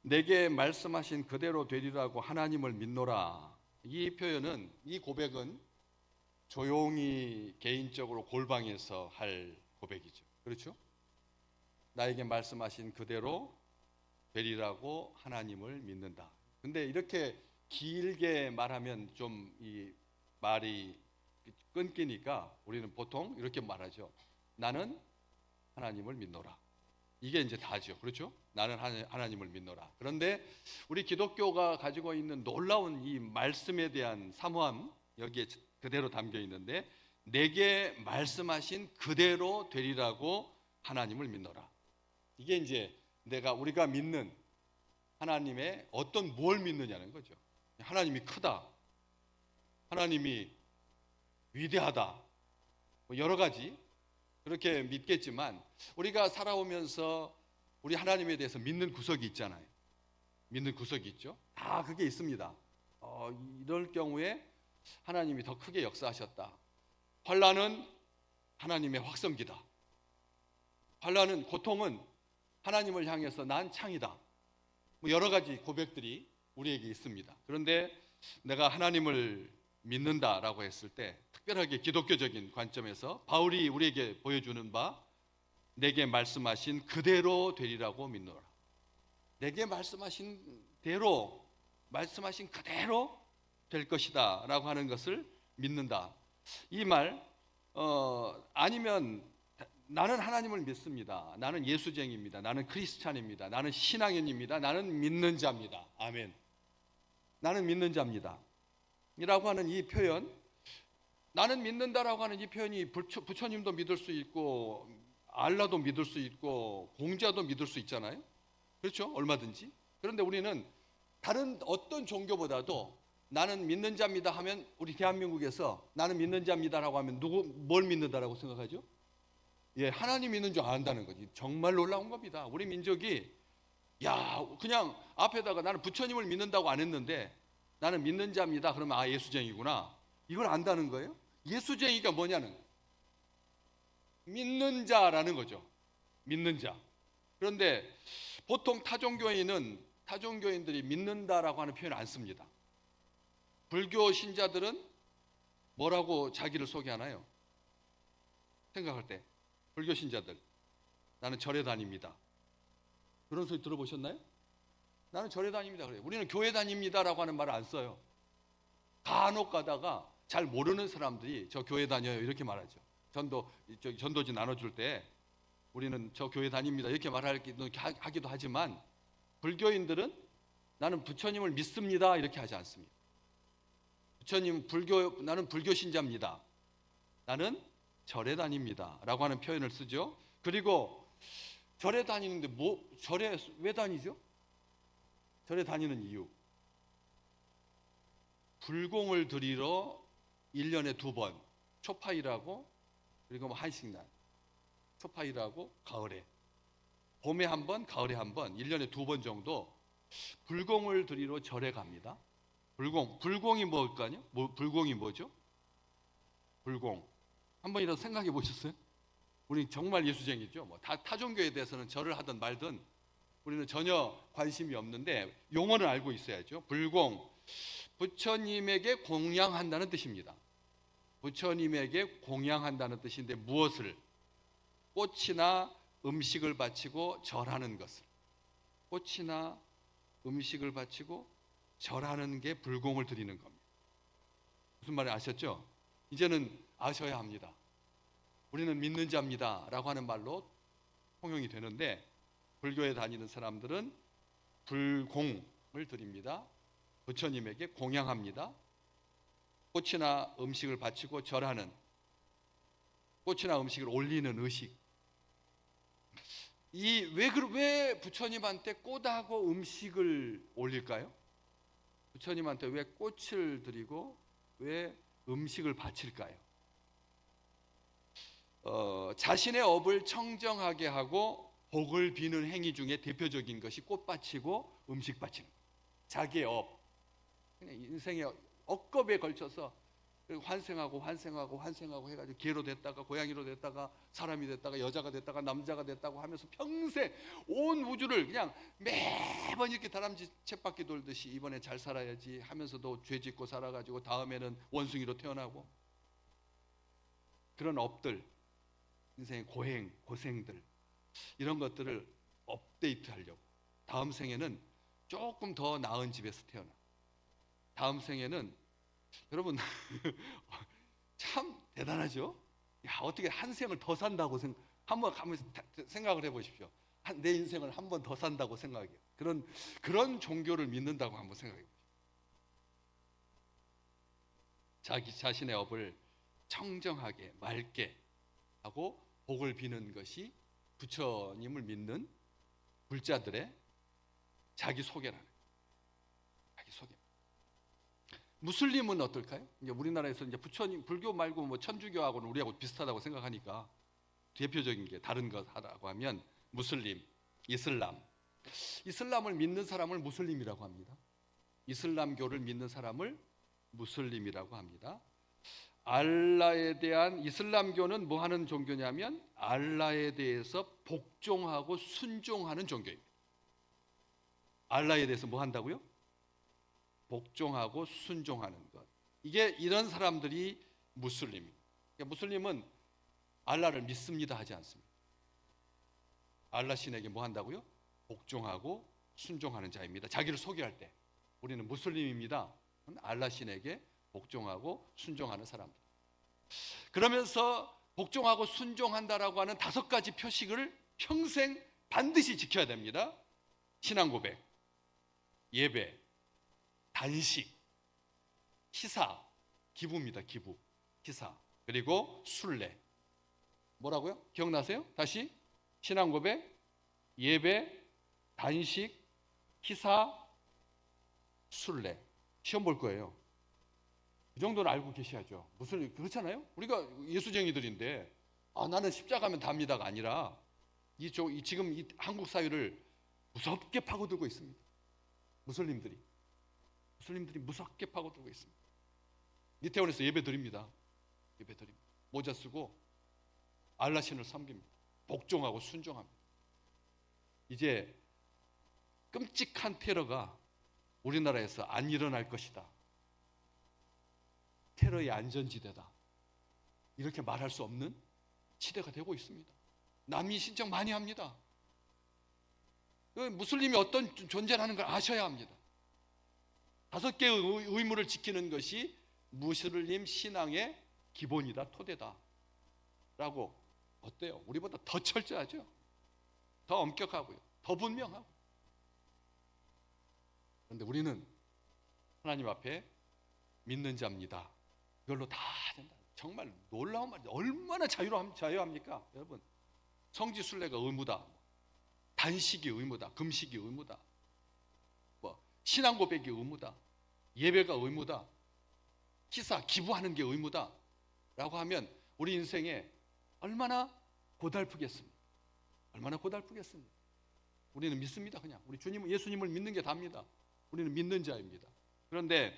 내게 말씀하신 그대로 되리라고 하나님을 믿노라. 이 표현은, 이 고백은 조용히 개인적으로 골방에서 할 고백이죠. 그렇죠? 나에게 말씀하신 그대로 되리라고 하나님을 믿는다. 근데 이렇게 길게 말하면 좀 이 말이 끊기니까 우리는 보통 이렇게 말하죠. 나는 하나님을 믿노라. 이게 이제 다죠. 그렇죠? 나는 하나님을 믿노라. 그런데 우리 기독교가 가지고 있는 놀라운 이 말씀에 대한 사모함, 여기에 그대로 담겨 있는데, 내게 말씀하신 그대로 되리라고 하나님을 믿노라. 이게 이제 우리가 믿는 하나님의 어떤 뭘 믿느냐는 거죠. 하나님이 크다, 하나님이 위대하다, 뭐 여러 가지 그렇게 믿겠지만, 우리가 살아오면서 우리 하나님에 대해서 믿는 구석이 있잖아요. 믿는 구석이 있죠. 다 그게 있습니다. 이럴 경우에 하나님이 더 크게 역사하셨다. 환난은 하나님의 확성기다. 환난은, 고통은 하나님을 향해서 난 창이다. 뭐 여러 가지 고백들이 우리에게 있습니다. 그런데 내가 하나님을 믿는다라고 했을 때, 특별하게 기독교적인 관점에서 바울이 우리에게 보여주는 바, 내게 말씀하신 그대로 되리라고 믿노라. 내게 말씀하신 대로, 말씀하신 그대로 될 것이다 라고 하는 것을 믿는다. 이 말, 아니면 나는 하나님을 믿습니다, 나는 예수쟁이입니다, 나는 크리스찬입니다, 나는 신앙인입니다, 나는 믿는 자입니다. 아멘. 나는 믿는 자입니다 이라고 하는 이 표현, 나는 믿는다라고 하는 이 표현이 부처님도 믿을 수 있고, 알라도 믿을 수 있고, 공자도 믿을 수 있잖아요. 그렇죠? 얼마든지. 그런데 우리는 다른 어떤 종교보다도 나는 믿는 자입니다 하면, 우리 대한민국에서 나는 믿는 자입니다라고 하면 뭘 믿는다라고 생각하죠? 예, 하나님 믿는 줄 안다는 거지. 정말 놀라운 겁니다. 우리 민족이, 그냥 앞에다가 나는 부처님을 믿는다고 안 했는데 나는 믿는 자입니다 그러면 예수쟁이구나, 이걸 안다는 거예요. 예수쟁이가 뭐냐는, 믿는 자라는 거죠. 믿는 자. 그런데 보통 타종교인들이 믿는다라고 하는 표현을 안 씁니다. 불교 신자들은 뭐라고 자기를 소개하나요? 생각할 때 불교 신자들, 나는 절에 다닙니다. 그런 소리 들어보셨나요? 나는 절에 다닙니다 그래요. 우리는 교회 다닙니다라고 하는 말을 안 써요. 간혹 가다가 잘 모르는 사람들이 저 교회 다녀요 이렇게 말하죠. 전도지 나눠줄 때 우리는 저 교회 다닙니다 이렇게 말하기도 하지만, 불교인들은 나는 부처님을 믿습니다 이렇게 하지 않습니다. 나는 불교 신자입니다, 나는 절에 다닙니다 라고 하는 표현을 쓰죠. 그리고 절에 다니는데 절에 왜 다니죠? 절에 다니는 이유, 불공을 드리러 1년에 2번 초파일하고, 그리고 뭐 한식날, 초파일하고 가을에, 봄에 한 번, 가을에 한 번, 1년에 2번 정도 불공을 드리러 절에 갑니다. 불공이 뭘까요? 불공이 뭐죠? 불공. 한번 이런 생각해 보셨어요? 우리 정말 예수쟁이죠. 뭐 타종교에 대해서는 절을 하든 말든 우리는 전혀 관심이 없는데, 용어는 알고 있어야죠. 불공, 부처님에게 공양한다는 뜻입니다. 부처님에게 공양한다는 뜻인데, 무엇을? 꽃이나 음식을 바치고 절하는 것을. 꽃이나 음식을 바치고 절하는 게 불공을 드리는 겁니다. 무슨 말인지 아셨죠? 이제는 아셔야 합니다. 우리는 믿는 자입니다 라고 하는 말로 통용이 되는데, 불교에 다니는 사람들은 불공을 드립니다. 부처님에게 공양합니다. 꽃이나 음식을 바치고 절하는, 꽃이나 음식을 올리는 의식. 왜 부처님한테 꽃하고 음식을 올릴까요? 부처님한테 왜 꽃을 드리고 왜 음식을 바칠까요? 자신의 업을 청정하게 하고 복을 비는 행위 중에 대표적인 것이 꽃 바치고 음식 바치는 거예요. 자기의 업, 인생의 억겁에 걸쳐서 환생하고 해가지고 개로 됐다가 고양이로 됐다가 사람이 됐다가 여자가 됐다가 남자가 됐다고 하면서 평생 온 우주를 그냥 매번 이렇게 다람쥐 쳇바퀴 돌듯이 이번에 잘 살아야지 하면서도 죄 짓고 살아가지고 다음에는 원숭이로 태어나고, 그런 업들, 인생의 고생들, 이런 것들을 업데이트 하려고 다음 생에는 조금 더 나은 집에서 태어나, 다음 생에는 여러분 참 대단하죠. 야, 어떻게 한 생을 더 산다고 한번 생각을 해보십시오. 내 인생을 한 번 더 산다고 생각해요. 그런 종교를 믿는다고 한번 생각해 보십시오. 자기 자신의 업을 청정하게 맑게 하고 복을 비는 것이 부처님을 믿는 불자들의 자기 소개라는 거예요. 자기 소개. 무슬림은 어떨까요? 이제 우리나라에서 이제 부처님, 불교 말고 뭐 천주교하고는 우리하고 비슷하다고 생각하니까 대표적인 게 다른 것 하라고 하면 무슬림, 이슬람을 믿는 사람을 무슬림이라고 합니다. 이슬람교를 믿는 사람을 무슬림이라고 합니다. 알라에 대한, 이슬람교는 뭐 하는 종교냐면 알라에 대해서 복종하고 순종하는 종교입니다. 알라에 대해서 뭐 한다고요? 복종하고 순종하는 것. 이게 이런 사람들이 무슬림입니다. 그러니까 무슬림은 알라를 믿습니다 하지 않습니다. 알라 신에게 뭐 한다고요? 복종하고 순종하는 자입니다. 자기를 소개할 때 우리는 무슬림입니다. 알라 신에게 복종하고 순종하는 사람들. 그러면서 복종하고 순종한다라고 하는 5가지 표식을 평생 반드시 지켜야 됩니다. 신앙 고백, 예배, 단식, 희사, 기부입니다. 기부, 희사, 그리고 순례. 뭐라고요? 기억나세요? 다시 신앙 고백, 예배, 단식, 희사, 순례. 시험 볼 거예요. 그 정도는 알고 계셔야죠. 무슨 그렇잖아요? 우리가 예수쟁이들인데 나는 십자가면 답니다가 아니라 지금 이 한국 사회를 무섭게 파고들고 있습니다. 무슬림들이 무섭게 파고들고 있습니다. 이태원에서 예배 드립니다. 모자 쓰고 알라 신을 섬깁니다. 복종하고 순종합니다. 이제 끔찍한 테러가 우리나라에서 안 일어날 것이다. 테러의 안전지대다. 이렇게 말할 수 없는 시대가 되고 있습니다. 난민 신청 많이 합니다. 무슬림이 어떤 존재라는 걸 아셔야 합니다. 5개의 의무를 지키는 것이 무슬림 신앙의 기본이다, 토대다 라고. 어때요? 우리보다 더 철저하죠? 더 엄격하고요, 더 분명하고. 그런데 우리는 하나님 앞에 믿는 자입니다. 이걸로 다 된다. 정말 놀라운 말이죠. 얼마나 자유합니까? 여러분, 성지순례가 의무다, 단식이 의무다, 금식이 의무다, 신앙 고백이 의무다, 예배가 의무다, 희사, 기부하는 게 의무다 라고 하면 우리 인생에 얼마나 고달프겠습니까? 얼마나 고달프겠습니까? 우리는 믿습니다. 그냥 우리 예수님을 믿는 게 답니다. 우리는 믿는 자입니다. 그런데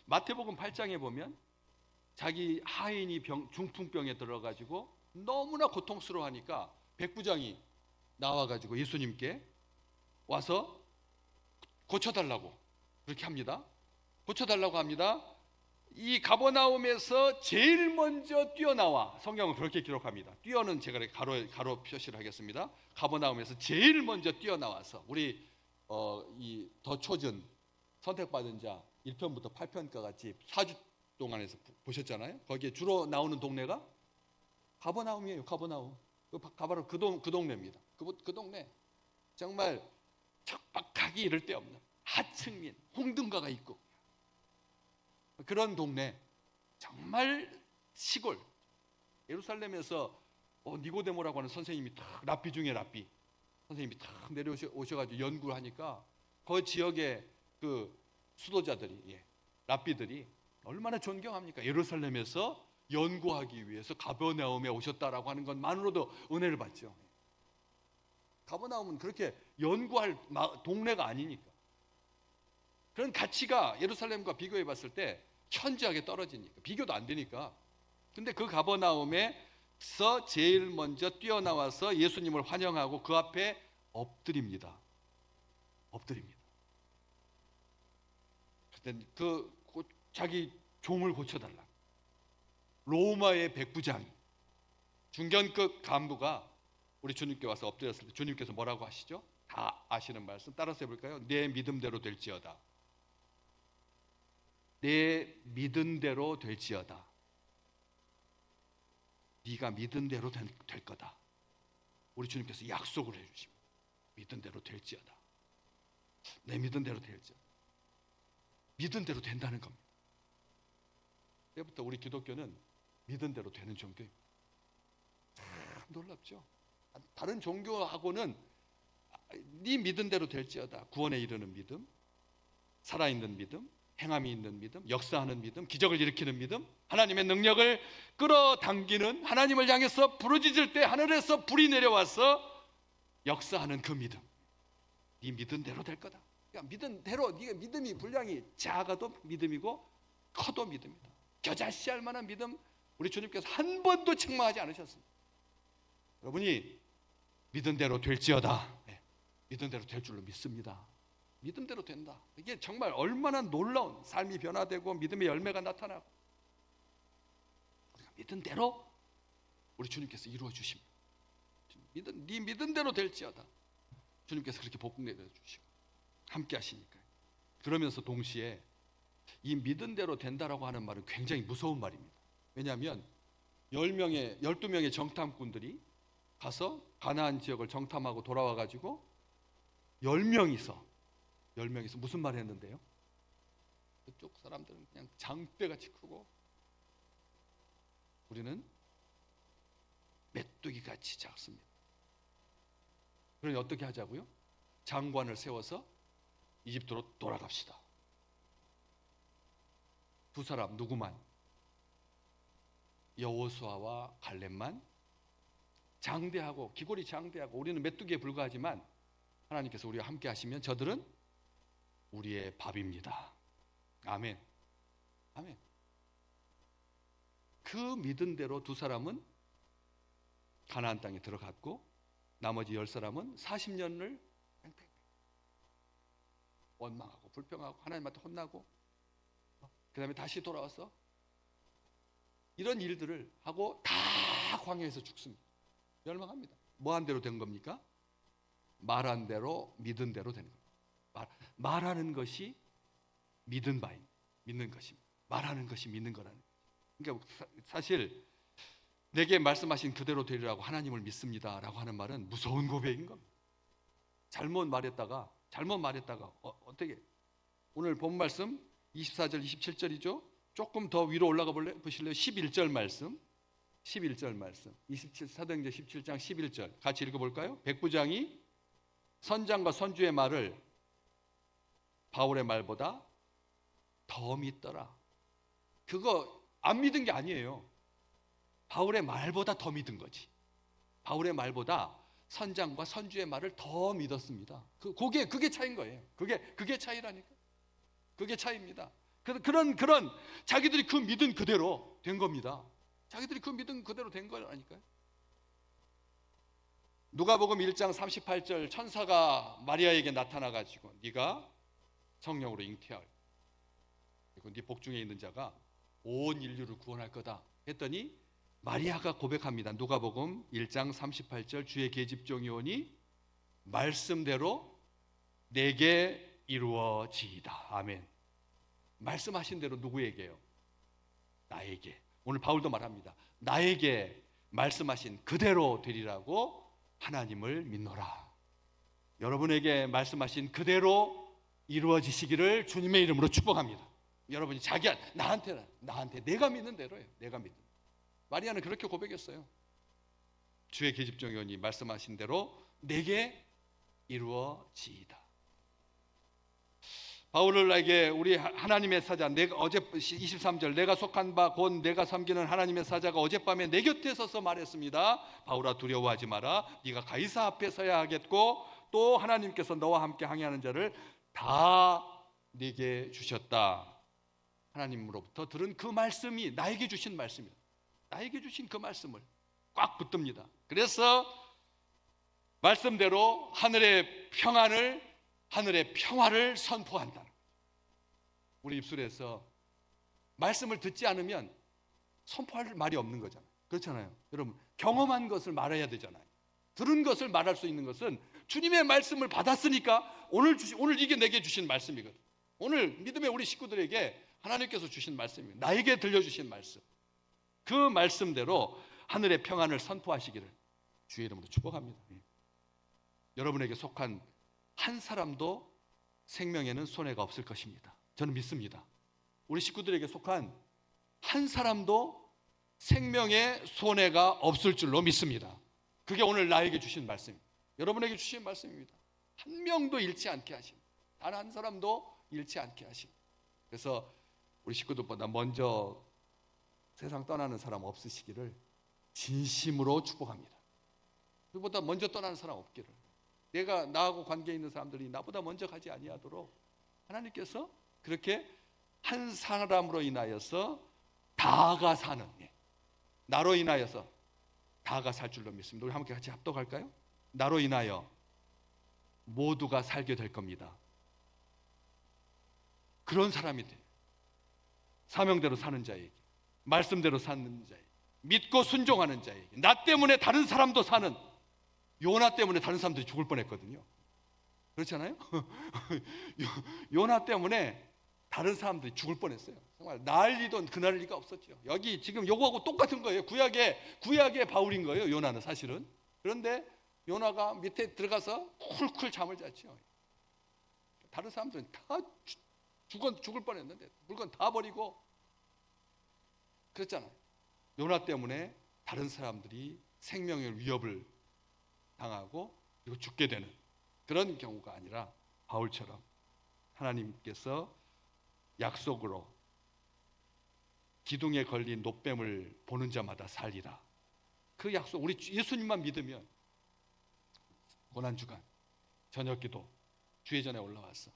마태복음 8장에 보면 자기 하인이 중풍병에 들어가지고 너무나 고통스러워하니까 백부장이 나와가지고 예수님께 와서 고쳐달라고 그렇게 합니다. 고쳐달라고 합니다. 이 가버나움에서 제일 먼저 뛰어나와, 성경은 그렇게 기록합니다. 뛰어는 제가 가로 표시를 하겠습니다. 가버나움에서 제일 먼저 뛰어나와서, 우리 이 더 초전 선택받은 자 1편부터 8편과 같이 4주 동안에서 보셨잖아요. 거기에 주로 나오는 동네가 가버나움이에요. 가버나움. 바로 그 동네입니다. 그 동네 정말 척박하기 이를 데 없는 하층민, 홍등가가 있고 그런 동네, 정말 시골. 예루살렘에서 니고데모라고 하는 선생님이 랍비 중에 랍비 선생님이 탁 내려오셔가지고 연구를 하니까 그 지역의 그 수도자들이, 랍비들이 얼마나 존경합니까? 예루살렘에서 연구하기 위해서 가버나움에 오셨다라고 하는 것만으로도 은혜를 받죠. 가버나움은 그렇게 연구할 동네가 아니니까. 그런 가치가 예루살렘과 비교해 봤을 때 현저하게 떨어지니까 비교도 안 되니까. 근데 그 가버나움에서 제일 먼저 뛰어나와서 예수님을 환영하고 그 앞에 엎드립니다. 엎드립니다. 그때 자기 종을 고쳐달라. 로마의 백부장, 중견급 간부가 우리 주님께 와서 엎드렸을 때 주님께서 뭐라고 하시죠? 다 아시는 말씀 따라서 해볼까요? 내 믿음대로 될지어다. 내 믿은 대로 될지어다. 네가 믿은 대로 될 거다. 우리 주님께서 약속을 해주십니다. 믿은 대로 될지어다. 내 믿은 대로 될지어다. 믿은 대로 된다는 겁니다. 그때부터 우리 기독교는 믿은 대로 되는 종교입니다. 놀랍죠? 다른 종교하고는 네 믿은 대로 될지어다. 구원에 이르는 믿음, 살아있는 믿음, 행함이 있는 믿음, 역사하는 믿음, 기적을 일으키는 믿음, 하나님의 능력을 끌어당기는, 하나님을 향해서 부르짖을 때 하늘에서 불이 내려와서 역사하는 그 믿음. 네 믿은 대로 될 거다. 그러니까 믿은 대로, 네가 믿음이 분량이 작아도 믿음이고 커도 믿음이다. 겨자씨할 만한 믿음, 우리 주님께서 한 번도 책망하지 않으셨습니다. 여러분이 믿은 대로 될지어다. 네, 믿은 대로 될 줄로 믿습니다. 믿음대로 된다. 이게 정말 얼마나 놀라운 삶이 변화되고 믿음의 열매가 나타나고, 우리가 믿은 대로 우리 주님께서 이루어 주십니다. 네 믿은 대로 될지어다. 주님께서 그렇게 복 내려 주시고 함께 하시니까요. 그러면서 동시에 이 믿은 대로 된다라고 하는 말은 굉장히 무서운 말입니다. 왜냐하면 12명의 정탐꾼들이 가서 가나안 지역을 정탐하고 돌아와 가지고 10명이서 무슨 말을 했는데요? 그쪽 사람들은 그냥 장대같이 크고 우리는 메뚜기같이 작습니다. 그러니 어떻게 하자고요? 장관을 세워서 이집트로 돌아갑시다. 두 사람 누구만? 여호수아와 갈렙만 장대하고 기골이 장대하고 우리는 메뚜기에 불과하지만 하나님께서 우리와 함께 하시면 저들은 우리의 밥입니다. 아멘. 아멘. 그 믿은 대로 두 사람은 가나안 땅에 들어갔고 나머지 10사람은 40년을 원망하고 불평하고 하나님한테 혼나고 그 다음에 다시 돌아와서 이런 일들을 하고 다 광야에서 죽습니다. 멸망합니다. 뭐 한 대로 된 겁니까? 말한 대로 믿은 대로 되는 겁니다. 말하는 것이 믿은 바입니다. 믿는 것입니다. 말하는 것이 믿는 거라는 거죠. 그러니까 사실 내게 말씀하신 그대로 되리라고 하나님을 믿습니다 라고 하는 말은 무서운 고백인 겁니다. 잘못 말했다가 어떻게 오늘 본 말씀 24절 27절이죠. 조금 더 위로 올라가 보실래요? 11절 말씀 27 사도행전 17장 11절 같이 읽어볼까요? 백부장이 선장과 선주의 말을 바울의 말보다 더 믿더라. 그거 안 믿은 게 아니에요. 바울의 말보다 더 믿은 거지. 바울의 말보다 선장과 선주의 말을 더 믿었습니다. 그게 차이인 거예요. 그게 차이라니까. 그게 차이입니다. 그런 자기들이 그 믿은 그대로 된 겁니다. 자기들이 그 믿은 그대로 된 거라니까요. 누가복음 1장 38절 천사가 마리아에게 나타나 가지고 네가 성령으로 잉태할 그리고 네 복중에 있는 자가 온 인류를 구원할 거다 했더니 마리아가 고백합니다. 누가복음 1장 38절 주의 계집종이 오니 말씀대로 내게 이루어지이다. 아멘. 말씀하신 대로 누구에게요? 나에게. 오늘 바울도 말합니다. 나에게 말씀하신 그대로 되리라고 하나님을 믿노라. 여러분에게 말씀하신 그대로 이루어지시기를 주님의 이름으로 축복합니다. 여러분이 나한테 내가 믿는 대로예요. 내가 믿는. 마리아는 그렇게 고백했어요. 주의 계집종이 오니 말씀하신 대로 내게 이루어지이다. 바울에게 우리 하나님의 사자, 내가 어제 23절 내가 속한 바 곧 내가 섬기는 하나님의 사자가 어젯밤에 내 곁에 서서 말했습니다. 바울아 두려워하지 마라. 네가 가이사 앞에 서야 하겠고 또 하나님께서 너와 함께 항해하는 자를 다 네게 주셨다. 하나님으로부터 들은 그 말씀이 나에게 주신 말씀이다. 나에게 주신 그 말씀을 꽉 붙듭니다. 그래서 말씀대로 하늘의 평화를 선포한다는 거죠. 우리 입술에서 말씀을 듣지 않으면 선포할 말이 없는 거잖아요. 그렇잖아요. 여러분, 경험한 것을 말해야 되잖아요. 들은 것을 말할 수 있는 것은 주님의 말씀을 받았으니까 오늘 이게 내게 주신 말씀이거든. 오늘 믿음의 우리 식구들에게 하나님께서 주신 말씀입니다. 나에게 들려주신 말씀. 그 말씀대로 하늘의 평안을 선포하시기를 주의 이름으로 축복합니다. 여러분에게 속한 한 사람도 생명에는 손해가 없을 것입니다. 저는 믿습니다. 우리 식구들에게 속한 한 사람도 생명에 손해가 없을 줄로 믿습니다. 그게 오늘 나에게 주신 말씀입니다. 여러분에게 주신 말씀입니다. 한 명도 잃지 않게 하십니다. 단 한 사람도 잃지 않게 하십니다. 그래서 우리 식구들보다 먼저 세상 떠나는 사람 없으시기를 진심으로 축복합니다. 그보다 먼저 떠나는 사람 없기를. 내가 나하고 관계 있는 사람들이 나보다 먼저 가지 아니하도록 하나님께서 그렇게 한 사람으로 인하여서 다가 사는, 나로 인하여서 다가 살 줄로 믿습니다. 우리 함께 같이 합독할까요? 나로 인하여 모두가 살게 될 겁니다. 그런 사람이 돼요. 사명대로 사는 자에게, 말씀대로 사는 자에게, 믿고 순종하는 자에게, 나 때문에 다른 사람도 사는, 요나 때문에 다른 사람들이 죽을 뻔했거든요. 그렇잖아요? 요나 때문에 다른 사람들이 죽을 뻔했어요. 정말 난리도 그날 리가 없었죠. 여기 지금 요거하고 똑같은 거예요. 구약의 바울인 거예요. 요나는 사실은. 그런데 요나가 밑에 들어가서 쿨쿨 잠을 잤죠. 다른 사람들은 다 죽을 뻔했는데 물건 다 버리고 그랬잖아요. 요나 때문에 다른 사람들이 생명의 위협을 당하고 그리고 죽게 되는 그런 경우가 아니라 바울처럼 하나님께서 약속으로 기둥에 걸린 놋뱀을 보는 자마다 살리라. 그 약속, 우리 예수님만 믿으면 고난주간 저녁기도 주의 전에 올라와서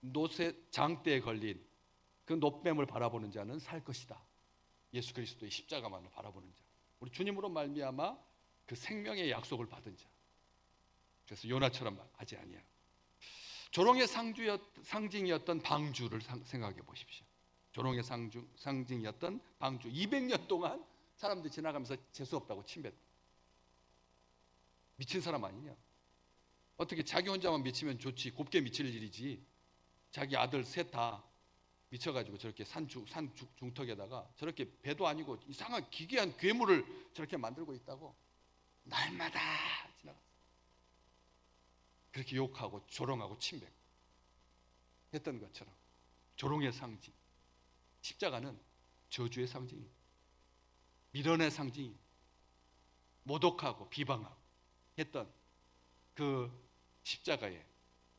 놋의 장대에 걸린 그 놋뱀을 바라보는 자는 살 것이다. 예수 그리스도의 십자가만을 바라보는 자, 우리 주님으로 말미암아 그 생명의 약속을 받은 자. 그래서 요나처럼 하지 아니하고 조롱의 상징이었던 방주를 생각해 보십시오. 조롱의 상징이었던 방주, 200년 동안 사람들이 지나가면서 재수 없다고 침뱉. 미친 사람 아니냐? 어떻게 자기 혼자만 미치면 좋지, 곱게 미칠 일이지. 자기 아들 셋 다 미쳐가지고 저렇게 산 중턱에다가 저렇게 배도 아니고 이상한 기괴한 괴물을 저렇게 만들고 있다고 날마다 지나갔어요. 그렇게 욕하고 조롱하고 침뱉 했던 것처럼 조롱의 상징, 십자가는 저주의 상징입니다. 미련의 상징이 모독하고 비방하고 했던 그 십자가에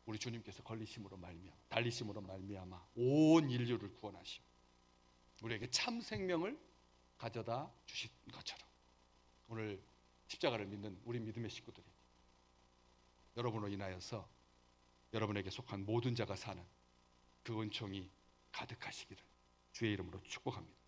우리 주님께서 걸리심으로 말미암아, 달리심으로 말미암아 온 인류를 구원하시고 우리에게 참 생명을 가져다 주신 것처럼 오늘 십자가를 믿는 우리 믿음의 식구들이 여러분으로 인하여서 여러분에게 속한 모든 자가 사는 그 은총이 가득하시기를 주의 이름으로 축복합니다.